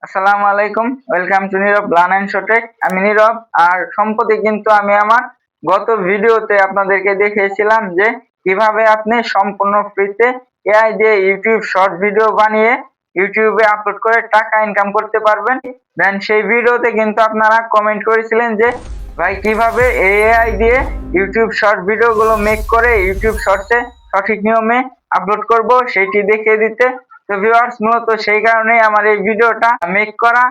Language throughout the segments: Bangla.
আসসালামু আলাইকুম, welcome to Nirob learn and শোটেক। আমি নীরব। আর সম্প্রতি কিন্তু আমি আমার গত ভিডিওতে আপনাদেরকে দেখিয়েছিলাম যে কিভাবে আপনি সম্পূর্ণ ফ্রিতে এআই দিয়ে ইউটিউব শর্ট ভিডিও বানিয়ে ইউটিউবে আপলোড করে টাকা ইনকাম করতে পারবেন। দেন সেই ভিডিওতে কিন্তু আপনারা কমেন্ট করেছিলেন যে ভাই কিভাবে এআই দিয়ে ইউটিউব শর্ট ভিডিওগুলো মেক করে ইউটিউব শর্টসে সঠিক নিয়মে আপলোড করব সেইটি দেখিয়ে দিতে। তো ভিউয়ার্স, মূলত সেই কারণেই আমার এই ভিডিওটা মেক করা।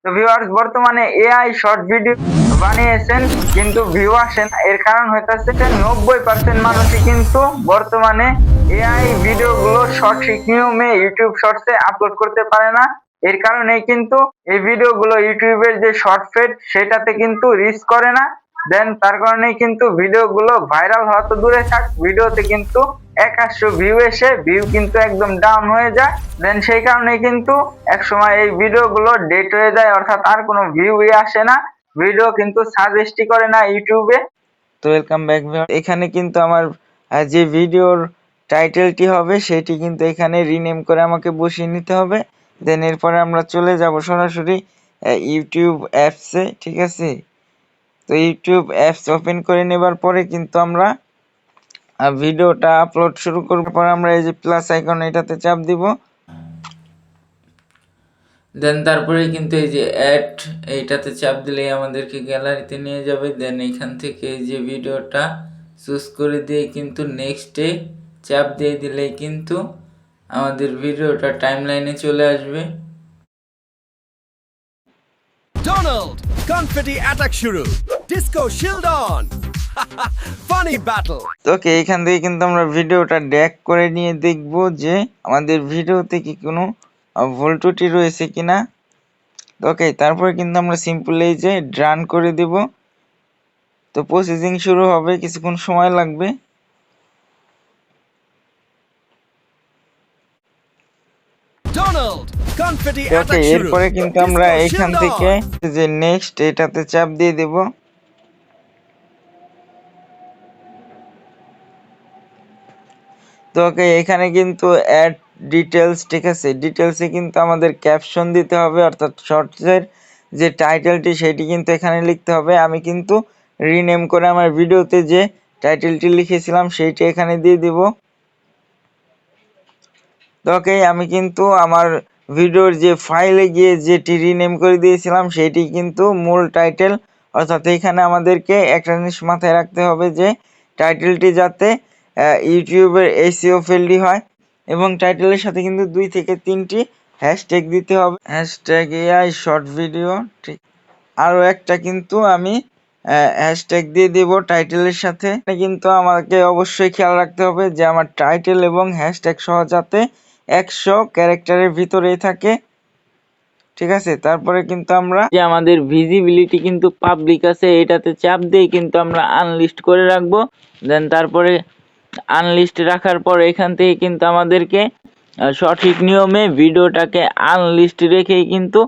তো ভিউয়ার্স, বর্তমানে এআই শর্ট ভিডিও বানিয়েছেন কিন্তু ভিউ আসে না। এর কারণ হইতেছে 90% মানুষই কিন্তু বর্তমানে এআই ভিডিওগুলো সঠিক নিয়মে ইউটিউব শর্টসে আপলোড করতে পারে না। এর কারণেই কিন্তু এই ভিডিওগুলো ইউটিউবের যে শর্ট ফিড সেটাতে কিন্তু রিচ করে না। দেন তার কারণেই কিন্তু ভিডিওগুলো ভাইরাল হওয়া তো দূরে থাক, ভিডিওতে কিন্তু 100 ভিউ এসে ভিউ কিন্তু একদম ডাউন হয়ে যায়। দেন সেই কারণে কিন্তু একসময় এই ভিডিওগুলো ডেট হয়ে যায়, অর্থাৎ আর কোনো ভিউই আসে না, ভিডিও কিন্তু সাজেস্টই করে না ইউটিউবে। তো ওয়েলকাম ব্যাক। এখানে কিন্তু আমার যে ভিডিওর টাইটেলটি হবে সেটি কিন্তু এখানে রিনেম করে আমাকে বসিয়ে নিতে হবে। দেন এরপরে আমরা চলে যাব সরাসরি ইউটিউব অ্যাপসে। ঠিক আছে, তো ইউটিউব অ্যাপস ওপেন করে নেবার পরে কিন্তু আমরা ভিডিওটা আপলোড শুরু করবার পর আমরা এই যে প্লাস আইকন এটাতে চাপ দিব। দেন তারপরে কিন্তু এই যে অ্যাড এইটাতে চাপ দিলেই আমাদেরকে গ্যালারিতে নিয়ে যাবে। দেন এখান থেকে এই যে ভিডিওটা চুজ করে দিয়ে কিন্তু নেক্সটে চাপ দিয়ে দিলেই কিন্তু আমাদের ভিডিওটা টাইমলাইনে চলে আসবে। Donald, confetti attack শুরু, disco shield on, funny battle. ওকে, এখান থেকে কিন্তু আমরা ভিডিওটা ড্র্যাগ করে নিয়ে দেখব যে আমাদের ভিডিওতে কি কোনো ভুল ত্রুটি রয়েছে কিনা। ওকে, তারপরে কিন্তু আমরা সিম্পল এই যে রান করে দেব। তো প্রসেসিং শুরু হবে, কিছুক্ষণ সময় লাগবে। Donald, confetti ওকে, attack শুরু, এরপরে কিন্তু আমরা disco এখান shield থেকে on. যে নেক্সট এটাতে চাপ দিয়ে দেব। তো ওকে, এখানে কিন্তু অ্যাড ডিটেলস, ঠিক আছে, ডিটেলসে কিন্তু আমাদের ক্যাপশন দিতে হবে, অর্থাৎ শর্টসের যে টাইটেলটি সেটি কিন্তু এখানে লিখতে হবে। আমি কিন্তু রিনেম করে আমার ভিডিওতে যে টাইটেলটি লিখেছিলাম সেইটি এখানে দিয়ে দিব। তো ওকে, আমি কিন্তু আমার ভিডিওর যে ফাইলে গিয়ে যেটি রিনেম করে দিয়েছিলাম সেটি কিন্তু মূল টাইটেল, অর্থাৎ এখানে আমাদেরকে একটা জিনিস মাথায় রাখতে হবে যে টাইটেলটি যাতে ইউটিউবের এসইও ফ্রেন্ডলি হয় এবং টাইটেলের সাথে কিন্তু 2 থেকে 3টি হ্যাশট্যাগ দিতে হবে, হ্যাশট্যাগ এআই শর্ট ভিডিও। ঠিক, আরও একটা কিন্তু আমি হ্যাশট্যাগ দিয়ে দেব টাইটেলের সাথে। কিন্তু আমাকে অবশ্যই খেয়াল রাখতে হবে যে আমার টাইটেল এবং হ্যাশট্যাগ সহ যাতে 100 ক্যারেক্টারের ভিতরেই থাকে। ঠিক আছে, তারপরে কিন্তু আমরা যে আমাদের ভিজিবিলিটি কিন্তু পাবলিক আছে এটাতে চাপ দিয়ে কিন্তু আমরা আনলিস্ট করে রাখবো। দেন তারপরে আনলিস্ট রাখার পর এখান থেকে কিন্তু আমাদেরকে সঠিক নিয়মে ভিডিওটাকে আনলিস্ট রেখেই কিন্তু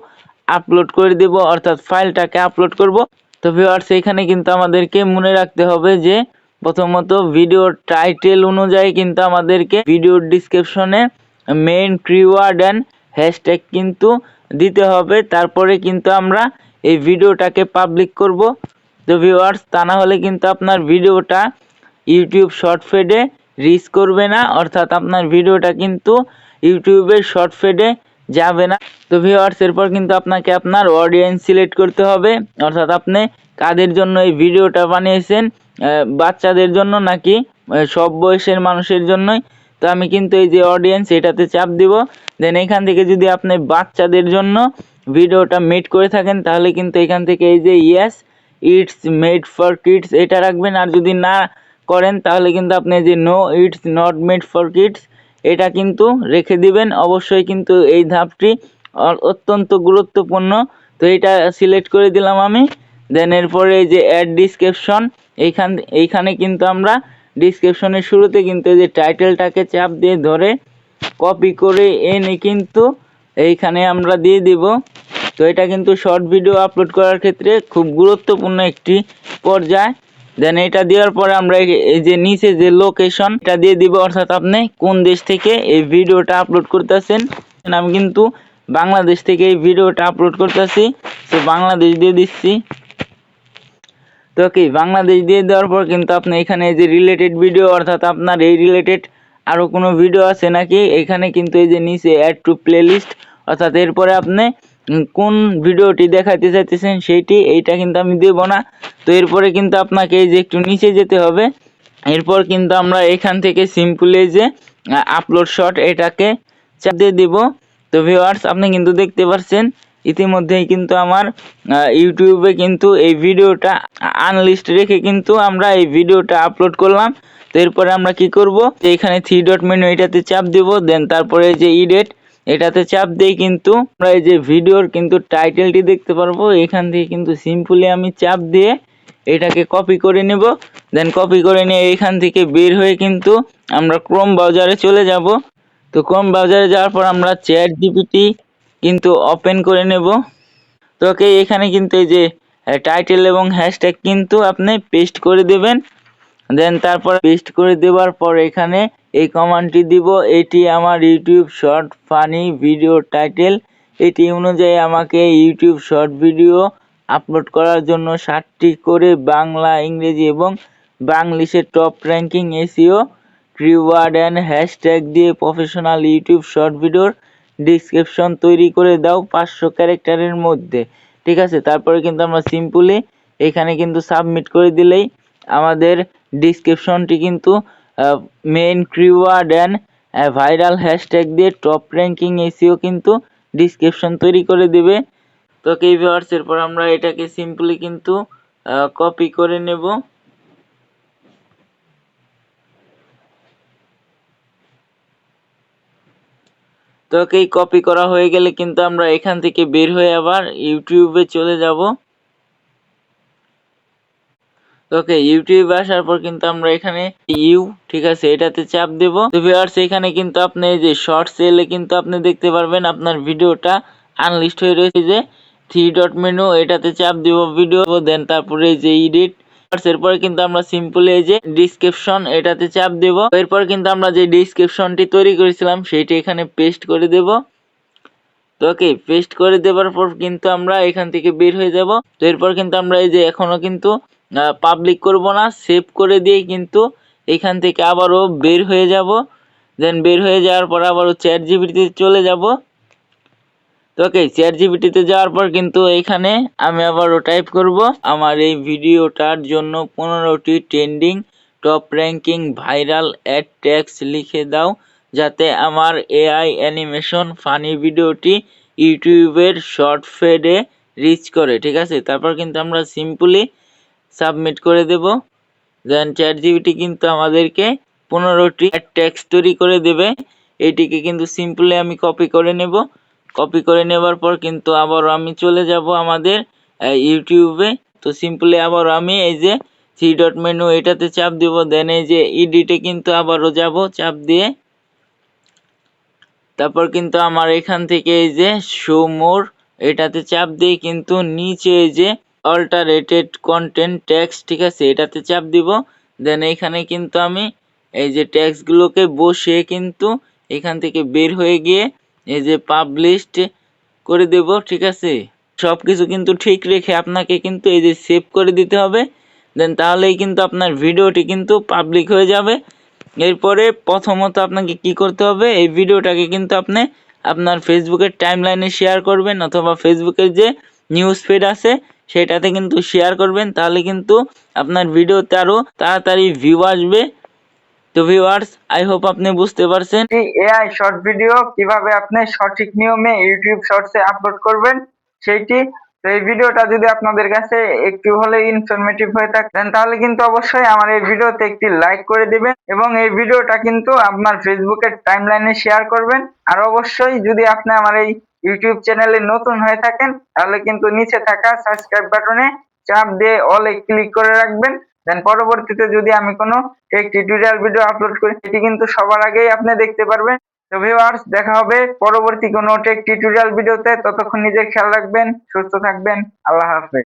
আপলোড করে দেব, অর্থাৎ ফাইলটাকে আপলোড করব। তো ভিউয়ার্স, এখানে কিন্তু আমাদেরকে মনে রাখতে হবে যে প্রথমত ভিডিওর টাইটেল অনুযায়ী কিন্তু আমাদেরকে ভিডিওর ডিসক্রিপশনে মেইন কিওয়ার্ড অ্যান্ড হ্যাশট্যাগ কিন্তু দিতে হবে। তারপরে কিন্তু আমরা এই ভিডিওটাকে পাবলিক করব। তো ভিউয়ার্স, তা না হলে কিন্তু আপনার ভিডিওটা ইউটিউব শর্ট ফিডে রিচ করবে না, অর্থাৎ আপনার ভিডিওটা কিন্তু ইউটিউবের শর্ট ফিডে যাবে না। তো ভিউয়ার্স, এরপর কিন্তু আপনাকে আপনার অডিয়েন্স সিলেক্ট করতে হবে, অর্থাৎ আপনি কাদের জন্য এই ভিডিওটা বানিয়েছেন, বাচ্চাদের জন্য নাকি সব বয়সের মানুষের জন্যই। তো আমি কিন্তু এই যে অডিয়েন্স এটাতে চাপ দিব। দেন এখান থেকে যদি আপনি বাচ্চাদের জন্য ভিডিওটা মেড করে থাকেন তাহলে কিন্তু এখান থেকে এই যে yes it's made for kids এটা রাখবেন। আর যদি না করেন তাহলে কিন্তু আপনি যে no it's not made for kids এটা কিন্তু রেখে দিবেন। অবশ্যই কিন্তু এই ধাপটি অত্যন্ত গুরুত্বপূর্ণ। তো এটা সিলেক্ট করে দিলাম আমি। দেন এরপরে এই যে অ্যাড ডিসক্রিপশন, এইখানে কিন্তু আমরা ডিসক্রিপশনের শুরুতে কিন্তু এই যে টাইটেলটাকে চাপ দিয়ে ধরে কপি করে এনে কিন্তু এইখানে আমরা দিয়ে দিব। তো এটা কিন্তু শর্ট ভিডিও আপলোড করার ক্ষেত্রে খুব গুরুত্বপূর্ণ একটি পর্যায়। দেন এটা দেওয়ার পরে আমরা এই যে নিচে যে লোকেশন এটা দিয়ে দিব, অর্থাৎ আপনি কোন দেশ থেকে এই ভিডিওটা আপলোড করতেছেন। আমি কিন্তু বাংলাদেশ থেকে এই ভিডিওটা আপলোড করতেছি, তো বাংলাদেশ দিয়ে দিচ্ছি। তো কি বাংলাদেশ দিয়ে দেওয়ার পর কিন্তু আপনি এখানে যে রিলেটেড ভিডিও অর্থাৎ আপনার এই রিলেটেড আরও কোনো ভিডিও আছে নাকি এখানে কিন্তু এই যে নিচে অ্যাড টু প্লেলিস্ট অর্থাৎ এরপরে আপনি কোন ভিডিওটি দেখাতে চাইতেছেন এইটা কিন্তু আমি দেব না। তো এরপরে কিন্তু আপনাকে এই যে একটু নিচে যেতে হবে। এরপর কিন্তু আমরা এখান থেকে সিম্পলি যে আপলোড শট এটাকে চাপ দিয়ে দিব। তো ভিউয়ার্স আপনি কিন্তু দেখতে পাচ্ছেন ইতিমধ্যেই কিন্তু আমার ইউটিউবে কিন্তু এই ভিডিওটা আনলিস্ট রেখে কিন্তু আমরা এই ভিডিওটা আপলোড করলাম। তো এরপরে আমরা কি করব, এখানে 3 ডট মেনু এটাতে চাপ দিব, দেন তারপরে যে এডিট এটাতে চাপ দিয়ে কিন্তু আমরা এই যে ভিডিওর কিন্তু টাইটেলটি দেখতে পারবো। এখান থেকে কিন্তু সিম্পলি আমি চাপ দিয়ে এটাকে কপি করে নেব, দেন কপি করে নিয়ে এখান থেকে বের হয়ে কিন্তু আমরা ক্রোম ব্রাউজারে চলে যাব। তো ক্রোম ব্রাউজারে যাওয়ার পর আমরা চ্যাট জিপিটি কিন্তু ওপেন করে নেব। তো ওকে এখানে কিন্তু এই যে টাইটেল এবং হ্যাশট্যাগ কিন্তু আপনি পেস্ট করে দেবেন, দেন তারপর পেস্ট করে দেওয়ার পর এখানে এই কমান্ডটি দিব, এটি আমার YouTube short funny video title. এটি অনুযায়ী আমাকে ইউটিউব শর্ট ভিডিও আপলোড করার জন্য 7টি করে বাংলা, ইংরেজি এবং বাংলিশের top ranking SEO keyword and hashtag দিয়ে প্রফেশনাল ইউটিউব শর্ট ভিডিওর ডিসক্রিপশন তৈরি করে দাও 500 ক্যারেক্টারের মধ্যে। ঠিক আছে, তারপরে কিন্তু আমরা সিম্পলি এখানে কিন্তু সাবমিট করে দিলেই আমাদের ডিসক্রিপশনটি কিন্তু main keyword and viral hashtag দিয়ে টপ র্যাঙ্কিং এসইও কিন্তু ডিসক্রিপশন তৈরি করে দেবে। তো কি ভিউয়ার্স এরপর আমরা এটাকে সিম্পলি কিন্তু কপি করে নেব। তো এই কপি করা হয়ে গেলে কিন্তু আমরা এখান থেকে বের হয়ে আবার ইউটিউবে চলে যাব। ওকে, ইউটিউবে আসার পর কিন্তু আমরা এখানে ঠিক আছে এটাতে চাপ দেব। তো ভিউয়ার্স এখানে কিন্তু আপনি এই যে শর্টস এলে কিন্তু আপনি দেখতে পারবেন আপনার ভিডিওটা আনলিস্ট হয়ে রয়েছে। যে 3 ডট মেনু এটাতে চাপ দিব, ভিডিও, দেন তারপরে এই যে এডিট, এরপরে কিন্তু আমরা সিম্পলি এই যে ডিসক্রিপশন এটাতে চাপ দেব। এরপর কিন্তু আমরা যে ডিসক্রিপশনটি তৈরি করেছিলাম সেইটি এখানে পেস্ট করে দেব। তো ওকে, পেস্ট করে দেওয়ার পর কিন্তু আমরা এখান থেকে বের হয়ে যাব। তো এরপর কিন্তু আমরা এই যে এখনো কিন্তু পাবলিক করব না, সেভ করে দিয়ে কিন্তু এখান থেকে আবারও বের হয়ে যাব। দেন বের হয়ে যাওয়ার পর আবারও চ্যাট জিপিটিতে চলে যাব। তো ওকে, চ্যাট জিপিটিতে যাওয়ার পর কিন্তু এখানে আমি আবারও টাইপ করব আমার এই ভিডিওটার জন্য 15টি trending top ranking viral ad tags লিখে দাও যাতে আমার এআই অ্যানিমেশন ফানি ভিডিওটি ইউটিউবের শর্ট ফিডে রিচ করে। ঠিক আছে, তারপর কিন্তু আমরা সিম্পলি সাবমিট করে দেব। দেন চ্যাট জিপিটি কিন্তু আমাদেরকে 15টি অ্যাড ট্যাগস তৈরি করে দেবে। এইটিকে কিন্তু সিম্পলি আমি কপি করে নেব। কপি করে নেবার পর কিন্তু আবারও আমি চলে যাব আমাদের ইউটিউবে। তো সিম্পলি আবারও আমি এই যে 3 ডট মেনু এটাতে চাপ দিব, দেন এই যে এডিটে কিন্তু আবারও যাব চাপ দিয়ে। তারপর কিন্তু আমার এখান থেকে এই যে শো মোর এটাতে চাপ দিয়ে কিন্তু নিচে এই যে অল্টারেটেড কন্টেন্ট ট্যাক্স, ঠিক আছে এটাতে চাপ দিব। দেন এখানে কিন্তু আমি এই যে ট্যাক্সগুলোকে বসিয়ে কিন্তু এখান থেকে বের হয়ে গিয়ে এই যে পাবলিশড করে দেব। ঠিক আছে, সব কিছু কিন্তু ঠিক রেখে আপনাকে কিন্তু এই যে সেভ করে দিতে হবে। দেন তাহলেই কিন্তু আপনার ভিডিওটি কিন্তু পাবলিক হয়ে যাবে। এরপরে প্রথমত আপনাকে কি করতে হবে, এই ভিডিওটাকে কিন্তু আপনি আপনার ফেসবুকের টাইমলাইনে শেয়ার করবেন অথবা ফেসবুকের যে নিউজ ফিড আছে সেটাতে কিন্তু শেয়ার করবেন, তাহলে কিন্তু আপনার ভিডিওতে আরও তাড়াতাড়ি ভিউ আসবে। তো ভিউয়ার্স আই হোপ আপনি বুঝতে পারছেন এআই শর্ট ভিডিও কিভাবে আপনি সঠিক নিয়মে ইউটিউব শর্টসে আপলোড করবেন সেইটি। তো এই ভিডিওটা যদি আপনাদের কাছে একটু হলে ইনফরমেটিভ হয়ে থাকেন তাহলে কিন্তু অবশ্যই আমার এই ভিডিওতে একটি লাইক করে দিবেন এবং এই ভিডিওটা কিন্তু আপনার ফেসবুকের টাইমলাইনে শেয়ার করবেন। আর অবশ্যই যদি আপনি আমার এই ইউটিউব চ্যানেলে নতুন হয়ে থাকেন তাহলে কিন্তু নিচে থাকা সাবস্ক্রাইব বাটনে চাপ দিয়ে অলে ক্লিক করে রাখবেন। দেন পরবর্তীতে যদি আমি কোনো টেক টিউটোরিয়াল ভিডিও আপলোড করি সেটি কিন্তু সবার আগেই আপনি দেখতে পারবেন। তো ভিউয়ার্স দেখা হবে পরবর্তী কোনো টেক টিউটোরিয়াল ভিডিওতে, ততক্ষণ নিজের খেয়াল রাখবেন, সুস্থ থাকবেন, আল্লাহ হাফেজ।